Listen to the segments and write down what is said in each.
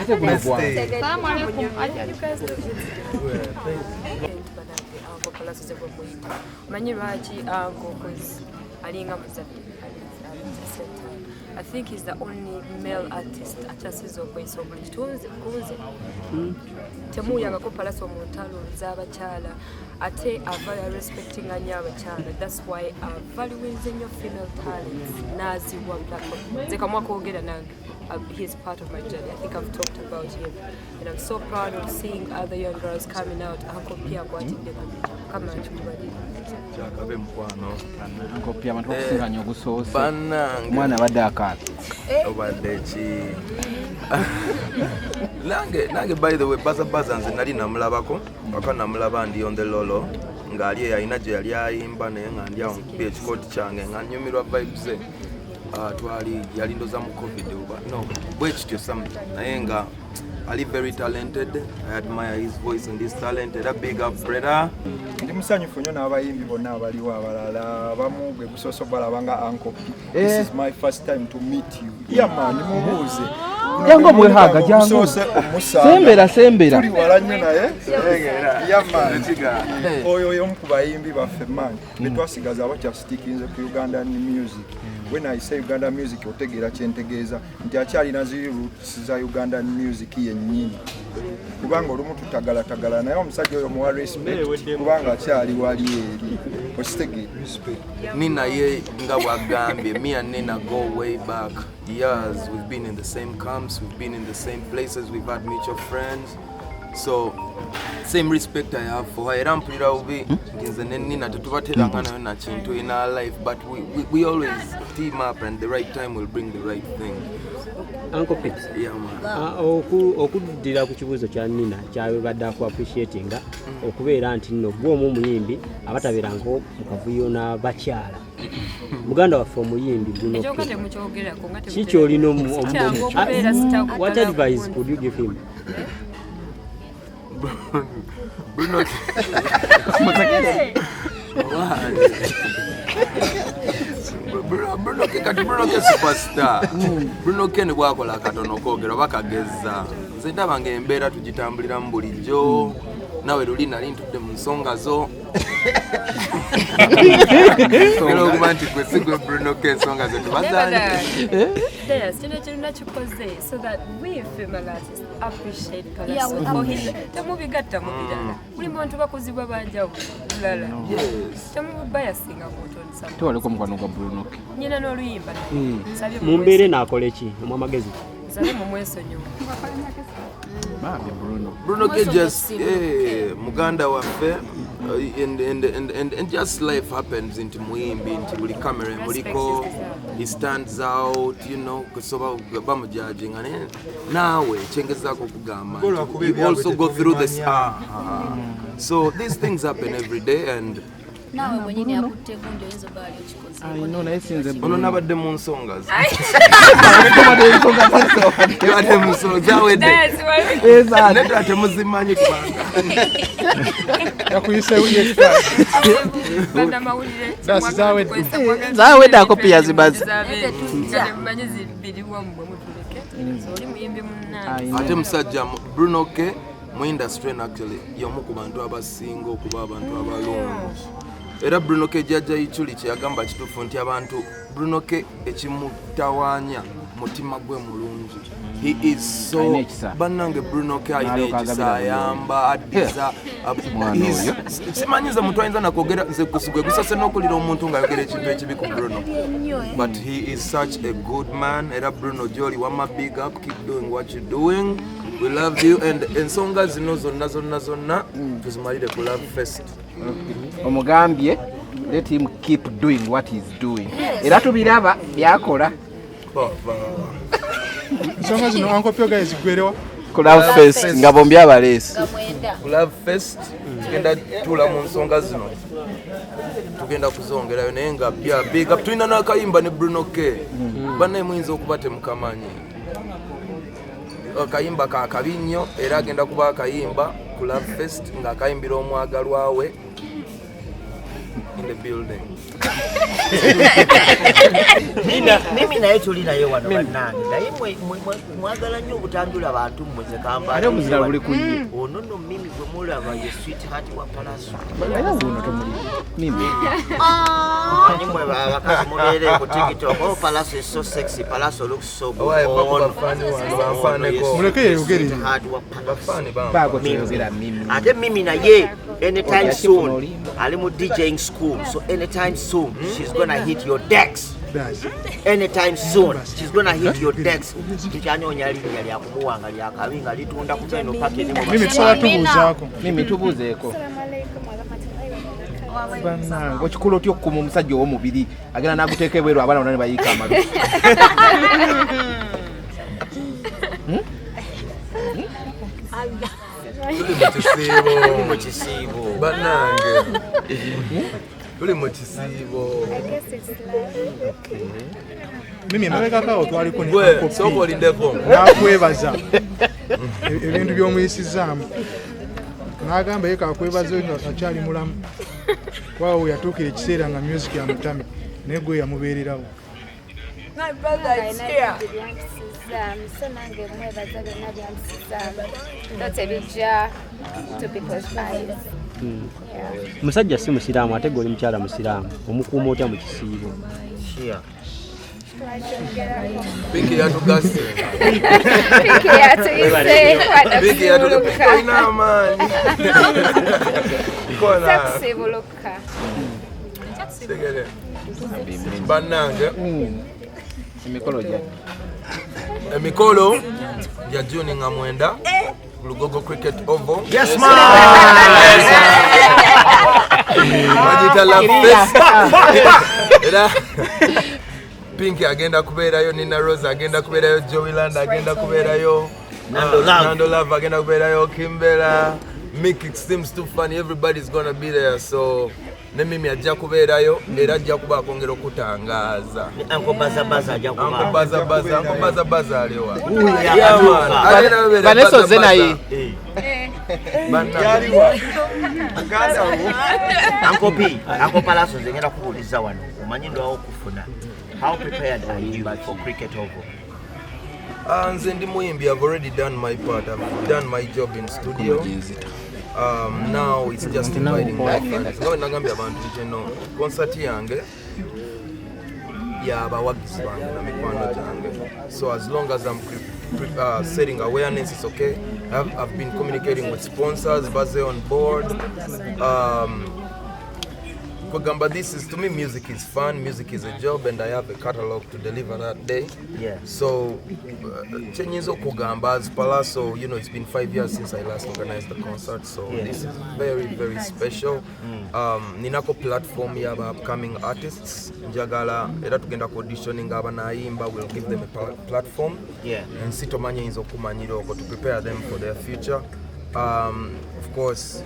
I think he's the only male artist achasizo okweso buli tuze temuyanga ko Pallaso Montalo z'abakyala ate ava respecting anya abakyala. That's why valuing your female talents naziwa platform zekamwa kwogera nange. He's part of my journey. I think I've talked about him, and I'm so proud of seeing other young girls coming out. Uncle Pia kwatinde kama chumubadi chakabe mkwano Uncle Pia abantu okusinga nnyo ogusoose mwana badde akaali obadde ki nange by the way baza nze nali namulabako paka namulaba ndi on the lolo ng'ali alina gye yali ayimba naye nga ndi awo nkubye ekikooti kyange nga nnyumirwa vibes ze twali yali ndoza mu covid no bwekityo naye nga Ali very talented. I admire his voice and his talent. A big up brother. Ndi musanyufu nnyo n'abayimbi bonna abaliwo abalala abamu gwe busoso balabanga Uncle P. This is my first time to meet you. Yeah man, nimubuuze. Jango mwehaga jango. Sembera. Tuli wala nnyo naye. Yeah man. Oyo y'omu ku bayimbi baffe man. Betwasigaza abakyasitikinze ku Ugandan music. When I say Ugandan music, otegeera kyentegeeza nti akyalina ziri roots za Ugandan music yennyini. Kubanga olumu tutagala naye omusajja oyo muwa respect kubanga akyali wali eri. Ositegeera. Nina ye nga bwagambye, me and Nina go way back years. We've been in the same camps, we've been in the same places, we've had mutual friends. So same respect I have for her. I'm pretty ubi nginze Nina tetubateranga nayo na kintu in our life, but we always team up and the right time will bring the right thing. Uncle Pete. Yeah man. Okudira ku kibuzo kya Nina kyawe badda ku appreciating okubeera nti nno gwo omuyimbi abataberango mukavuyo na bakyala. Muganda waffe omuyimbi Bruno. Kicho olino what advice could you give him? Bruno Bruno ke superstar. Bruno ke ne bwakola katono koogera bakageza. Nze ndaba ng'embeera tugitambulira mu bulijjo. Nawe luli nali ntudde mu nsonga zo. Kero kubanti kwesigwe Bruno ke ensonga ze tubazanye. Yes, so that we female artists appreciate Pallaso for his movie gatta mubidala. Buli muntu bakuzibwa banja bulala. Yes. Tamubaya singa moto nsaba. Tuwaleko mukwano gwa Bruno ke. Nyina n'oluyimba. Mumbere naakole ki omwamagezi? Sabe mu mwesonyo. Bruno ke just muganda waffe and just life happens into muimbi into buli camera muliko, he stands out, you know, kusoba bamu judging and nawe chengezako kugamba you also go through this so these things happen every day and nawe mwenyini akutte kunjo hizo bali uchikoze no na isinze ono nabadde mu nsonga nabadde mu nsonga zawedde neta temuzimanyi kubanga yakuyise uye banda mawulire zawedde akopiya zibazi manyi zibiriwa mu mutuleke so oli muyimbi munna ate musajja Bruno ke mu industry actually yomu ku bantu abasinga okuba abantu abalungi. Era Bruno ke jjajja Ichuli kyeyagamba kituufu nti abantu Bruno ke ekimutawaanya mutima gwe mulungi. He is so bannange Bruno ke ayina ekisa ayamba addiza simanyiza muntu ayinza nakwogera nze kusugwe gusase n'okulira omuntu ng'ayogera ekintu ekibi ku Bruno, but he is such a good man. Era Bruno Jolly wama big up, keep doing what you're doing. We love you and ensonga zino zonna tuzimalire ku Love Fest. Omugambye let him keep doing what he's doing. Era tubiraba byakola. Ensonga zino Uncle P guys gwerewa ku Love Fest nga bombi abalesi. Ku Love Fest tugenda tula mu nsonga zino. Tugenda kuzongerayo naye nga big up tulina n'akayimba ne Bruno ke. Banne muyinza okuba temukamanyi. Akayimba ka kabinyo era agenda kuba akayimba ku Love Fest nga akayimbira omwagalwa we the building. Mimi naye tuli naye wano bannange naye mwagala nnyo okutambula abantu mmweze kamba ate omuzira luli kuye ono nno Mimi gwe mulaba ye sweetheart wa Pallaso era guno tomuli Mimi manyi mwe abakazi mubeere ku TikTok oh Pallaso is so sexy Pallaso looks so good muleke yeyogere baako teyogera Mimi ate Mimi naye anytime soon ali mu DJing school so anytime soon she's gonna hit your decks anytime soon she's gonna hit your decks tikyanyonya linnya lya kumuwanga lya kabi nga litunda ku beno package mu Mimi tusaba tubuuzaako Mimi tubuuzeeko bannange okikola otya okukuma omusajja ow'omubiri agenda n'aguteeka ebweru abaana bonna ne bayiika amalu Tuli mu kisiibo bannange tuli mu kisiibo Mimi emabegakaawo twaliko gwe sooka olindeko nakwebaza ebintu by'omuyisizaamu n'agamba ye kakwebaza nga akyali mulamu kwawo yatuukira ekiseera nga music yamutami naye gwe yamubeererawo My brother is here. So nange mwebaza byonna byamusizaamu totebijja to people's lives. Musajja si musiraamu ate gwe oli mukyala musiraamu omukuuma otya mu kisiibo Pinky yatugase Pinky yatuyise Pinky yatugase ina amaanyi takusibuluka tegere bannange emikolo gya Juni nga 9 Lugogo Cricket Oval. Yes, man! Magita la festa. Pinky agenda kubeerayo, Nina Rose agenda kubeerayo, Joey Land agenda kubeerayo, Nando Love agenda kubeerayo, Kimbella. Mick, it seems too funny, everybody's gonna be there, so Mimi ajja kubeerayo era ajja kuba akongera okutangaza. Uncle Baza ajja kuba. Uncle Baza aliwa. Yeah man. Vanessa zenayi. Uncle B, Uncle Pallaso zengera kubuliza wano. Omanyi ndo okufuna. How prepared are you for cricket over? Nze ndi muyimbi, I've already done my part. I've done my job in studio. Now it's just inviting my friends. Ngawe nagambye abantu nti concert yange yabawagizi bange na mikwano gyange. So as long as I'm setting awareness, it's okay. I've been communicating with sponsors, Baze on board. Kugamba, this is, to me, music is fun, music is a job, and I have a catalog to deliver that day. Yeah. So, Chenyizo Kugamba, as Pallaso, you know, it's been 5 years since I last organized the concert, so this is very, very special. Ninako platform yaba upcoming artists. Njagala, era tugenda auditioning aba naimba, we'll give them a platform. Yeah. And sitomanya inzo kumanyiro to prepare them for their future. Of course,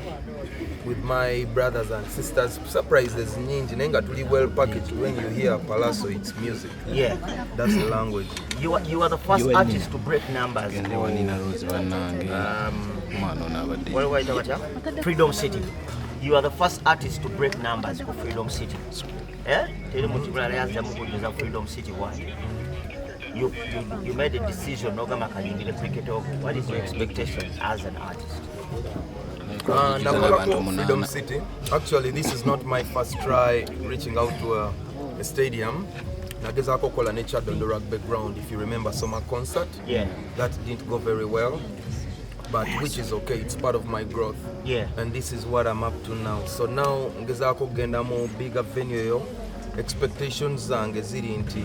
with my brothers and sisters, surprises nyingi nenga tuli well packaged. When you hear Pallaso, it's music. Yeah, that's the language. You are the first artist to break numbers. Freedom City. You are the first artist to break numbers for Freedom City. Eh? Freedom City. Why? You made a decision. What is your expectation as an artist? Freedom City. Actually, this is not my first try reaching out to a stadium. Nageza kokola nature on the rugby ground. If you remember summer concert, that didn't go very well, but which is okay. It's part of my growth. Yeah. And this is what I'm up to now. So now ngeza kugenda mo bigger venue yo. Expectations zange ziri nti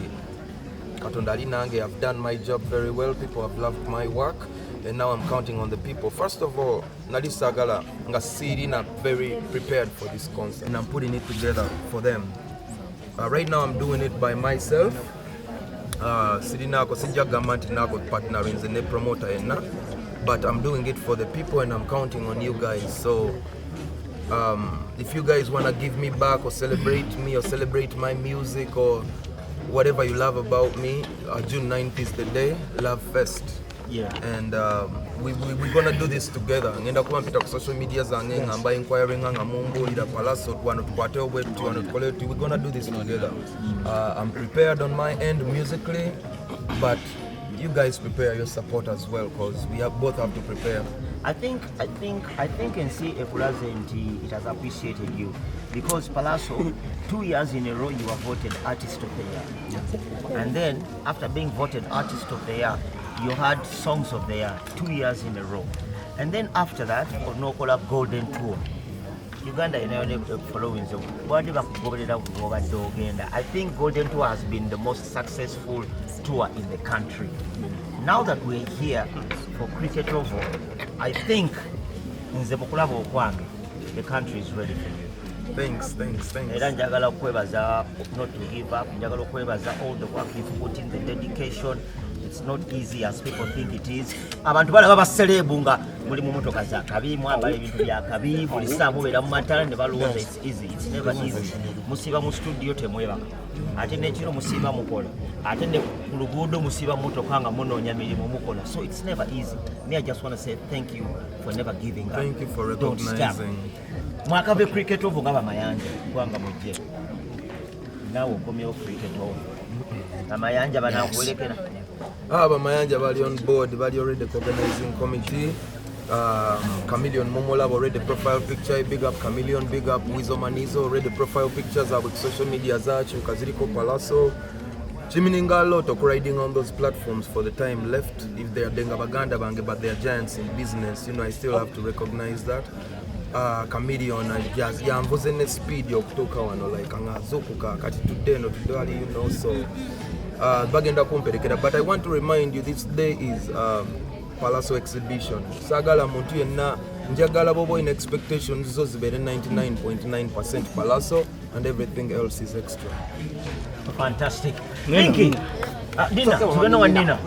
Katonda ali nange. I've done my job very well. People have loved my work. And now I'm counting on the people. First of all, Nali Sagala nga Sirina very prepared for this concert, and I'm putting it together for them. Right now I'm doing it by myself. Sirina ko sija gamanti nako partnering in the promoter enna, but I'm doing it for the people, and I'm counting on you guys. So if you guys wanna give me back or celebrate me or celebrate my music or whatever you love about me, June 9th is the day. Love Fest. Yeah. And we're gonna do this together. Ngenda kuba mpita ku social media zange ngamba inquiring nga mumbulira Pallaso twano tukwate obwetu twano tukole tu. We're gonna do this together. I'm prepared on my end musically, but you guys prepare your support as well, because we both have to prepare. I think and see it has appreciated you, because Pallaso 2 years in a row you were voted Artist of the Year, and then after being voted Artist of the Year you had Songs of the Year 2 years in a row, and then after that onokola Golden Tour. Uganda following so I think Golden Tour has been the most successful tour in the country. Now that we're here for Cricket Oval, I think the country is ready for you. Thanks. Era njagala okwebaza not to give up, njagala okwebaza all the work you've put in, the dedication. It's not easy as people think it is. Abantu bala baba celebu nga muli mu motoka za kabi mwambala ebintu bya kabi buli saa mubera mu matala ne balowooza it's easy. It's never easy. Musiba mu studio temwebaka. Ate nekiro musiba mukola. Ate ne ku luguudo musiba motoka nga munoonya mirimu mukola. So it's never easy. Me, I just want to say thank you for never giving up. Thank you for recognizing. Mwakabe Cricket Oval ngaba mayanja kwanga mujje. Nawe okomyewo Cricket Oval. Amayanja banakuwerekera. Mayanja bali on board, bali already organizing committee. Chameleon Momola already profile picture, big up Chameleon, big up Wizo Manizo, already profile pictures with social media zachu, Kaziriko Pallaso. Chimininga talk riding on those platforms for the time left. If they are Denga Baganda Bange, but they are giants in business, I still have to recognize that. Chameleon just yamvuzene speed yokutoka wano like angazokuka kati today no tudali so bagenda kumperekera, but I want to remind you this day is Pallaso exhibition. Sagala muntu yenna njagala bobo in expectations zo zibere 99.9% Pallaso and everything else is extra. Fantastic. Thank you. Dina, tugenda wa Nina.